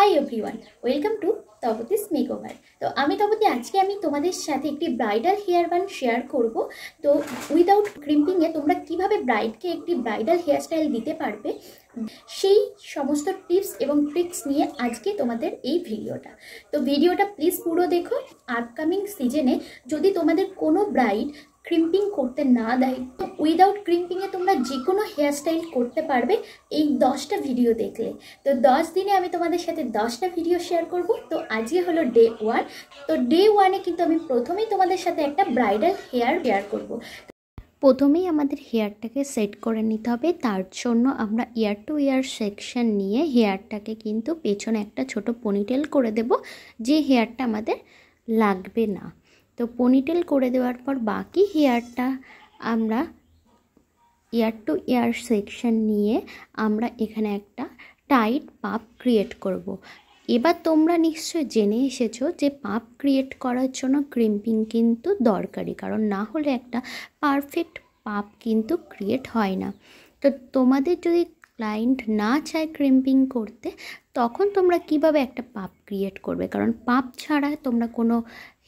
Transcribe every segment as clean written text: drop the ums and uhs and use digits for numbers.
High everyone, welcome to Tapati's makeover. তো আমি তপতি, আজকে আমি তোমাদের সাথে একটি ব্রাইডাল হেয়ার বান শেয়ার করব। তো উইদাউট ক্রিম্পিংয়ে তোমরা কিভাবে ব্রাইডকে একটি ব্রাইডাল হেয়ার স্টাইল দিতে পারবে, সেই সমস্ত টিপস এবং ট্রিক্স নিয়ে আজকে তোমাদের এই ভিডিওটা। তো ভিডিওটা প্লিজ পুরো দেখো। আপকামিং সিজনে যদি তোমাদের কোনো ব্রাইড ক্রিম্পিং করতে না দেয়, তো উইদাউট ক্রিম্পিংয়ে তোমরা যে কোনো হেয়ারস্টাইল করতে পারবে এই 10টা ভিডিও দেখলে। তো 10 দিনে আমি তোমাদের সাথে 10টা ভিডিও শেয়ার করব। তো আজকে হলো ডে 1। তো ডে 1-এ কিন্তু আমি প্রথমেই তোমাদের সাথে একটা ব্রাইডাল হেয়ার শেয়ার করব। প্রথমেই আমাদের হেয়ারটাকে সেট করে নিতে হবে। তার জন্য আমরা ইয়ার টু ইয়ার সেকশন নিয়ে হেয়ারটাকে কিন্তু পেছনে একটা ছোট পনিটেল করে দেব, যে হেয়ারটা আমাদের লাগবে না। তো পনিটেল করে দেওয়ার পর বাকি হেয়ারটা আমরা ইয়ার টু ইয়ার সেকশন নিয়ে আমরা এখানে একটা টাইট পাপ ক্রিয়েট করব। এবার তোমরা নিশ্চয় জেনে এসেছো যে পাপ ক্রিয়েট করার জন্য ক্রিম্পিং কিন্তু দরকারি, কারণ না হলে একটা পারফেক্ট পাপ কিন্তু ক্রিয়েট হয় না। তো তোমাদের যদি ক্লায়েন্ট না চায় ক্রিম্পিং করতে, তখন তোমরা কিভাবে একটা পাপ ক্রিয়েট করবে? কারণ পাপ ছাড়া তোমরা কোনো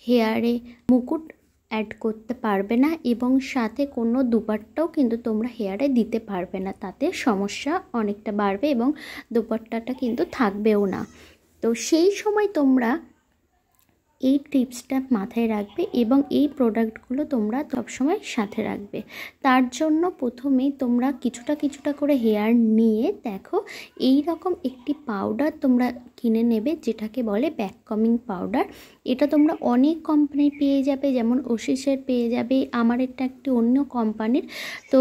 হেয়ারে মুকুট অ্যাড করতে পারবে না, এবং সাথে কোনো দুপাট্টাও কিন্তু তোমরা হেয়ারে দিতে পারবে না। তাতে সমস্যা অনেকটা বাড়বে এবং দুপাট্টাটা কিন্তু থাকবেও না। তো সেই সময় তোমরা এই টিপসটা মাথায় রাখবে এবং এই প্রোডাক্টগুলো তোমরা সবসময় সাথে রাখবে। তার জন্য প্রথমেই তোমরা কিছুটা করে হেয়ার নিয়ে দেখো এই রকম একটি পাউডার তোমরা কিনে নেবে, যেটাকে বলে ব্যাক কমিং পাউডার। এটা তোমরা অনেক কোম্পানির পেয়ে যাবে, যেমন ওসিসের পেয়ে যাবে। আমার এটা একটি অন্য কোম্পানির। তো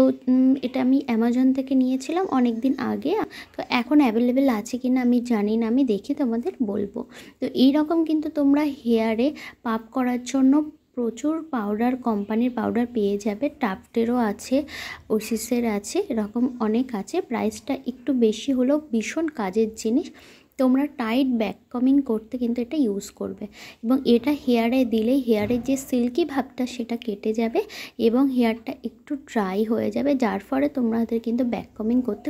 এটা আমি অ্যামাজন থেকে নিয়েছিলাম অনেক দিন আগে। তো এখন অ্যাভেলেবেল আছে কিনা আমি জানি না, আমি দেখে তোমাদের বলবো। তো এই রকম কিন্তু তোমরা হেয়ারে পাপ করার জন্য প্রচুর পাউডার, কোম্পানির পাউডার পেয়ে যাবে। টাফটেরও আছে, ওসিসের আছে, এরকম অনেক আছে। প্রাইসটা একটু বেশি হলেও ভীষণ কাজের জিনিস। তোমরা টাইট ব্যাক কমিং করতে কিন্তু এটা ইউজ করবে, এবং এটা হেয়ারে দিলেই হেয়ারের যে সিল্কি ভাবটা সেটা কেটে যাবে এবং হেয়ারটা একটু ড্রাই হয়ে যাবে, যার ফলে তোমাদের কিন্তু ব্যাক কমিং করতে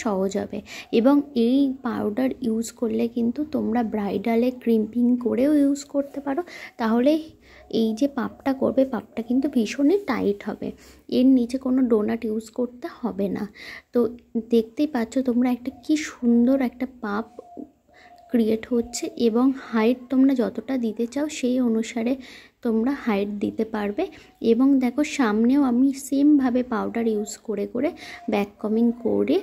সহজ হবে। এবং এই পাউডার ইউজ করলে কিন্তু তোমরা ব্রাইডালে ক্রিম্পিং করেও ইউজ করতে পারো। তাহলে এই যে পাপটা করবে, পাপটা কিন্তু ভীষণই টাইট হবে। এর নিচে কোনো ডোনাট ইউজ করতে হবে না। তো দেখতেই পাচ্ছ তোমরা একটা কি সুন্দর একটা পাপ ক্রিয়েট হচ্ছে, এবং হাইট তোমরা যতটা দিতে চাও সেই অনুসারে তোমরা হাইট দিতে পারবে। এবং দেখো সামনেও আমি সেমভাবে পাউডার ইউজ করে ব্যাক কমিং করে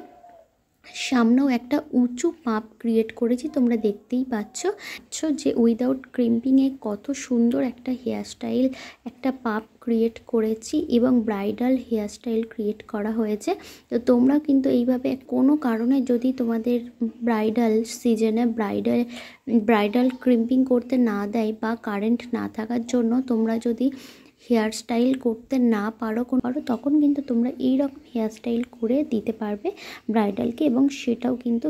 সামনেও একটা উঁচু পাপ ক্রিয়েট করেছি। তোমরা দেখতেই পাচ্ছ যে উইদাউট ক্রিম্পিংয়ে কত সুন্দর একটা হেয়ারস্টাইল, একটা পাপ ক্রিয়েট করেছি এবং ব্রাইডাল হেয়ারস্টাইল ক্রিয়েট করা হয়েছে। তো তোমরা কিন্তু এইভাবে কোনো কারণে যদি তোমাদের ব্রাইডাল সিজনে ব্রাইডাল ক্রিম্পিং করতে না দেয় বা কারেন্ট না থাকার জন্য তোমরা যদি হেয়ার স্টাইল করতে না পারো তখন কিন্তু তোমরা এই রকম হেয়ার স্টাইল করে দিতে পারবে ব্রাইডালকে, এবং সেটাও কিন্তু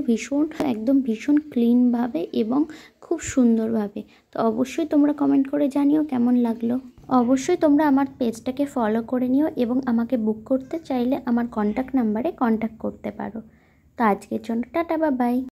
ভীষণ ক্লিনভাবে এবং খুব সুন্দরভাবে। তো অবশ্যই তোমরা কমেন্ট করে জানিও কেমন লাগলো। অবশ্যই তোমরা আমার পেজটাকে ফলো করে নিও, এবং আমাকে বুক করতে চাইলে আমার কন্ট্যাক্ট নাম্বারে কন্ট্যাক্ট করতে পারো। তো আজকের জন্য টাটা, বাই বাই।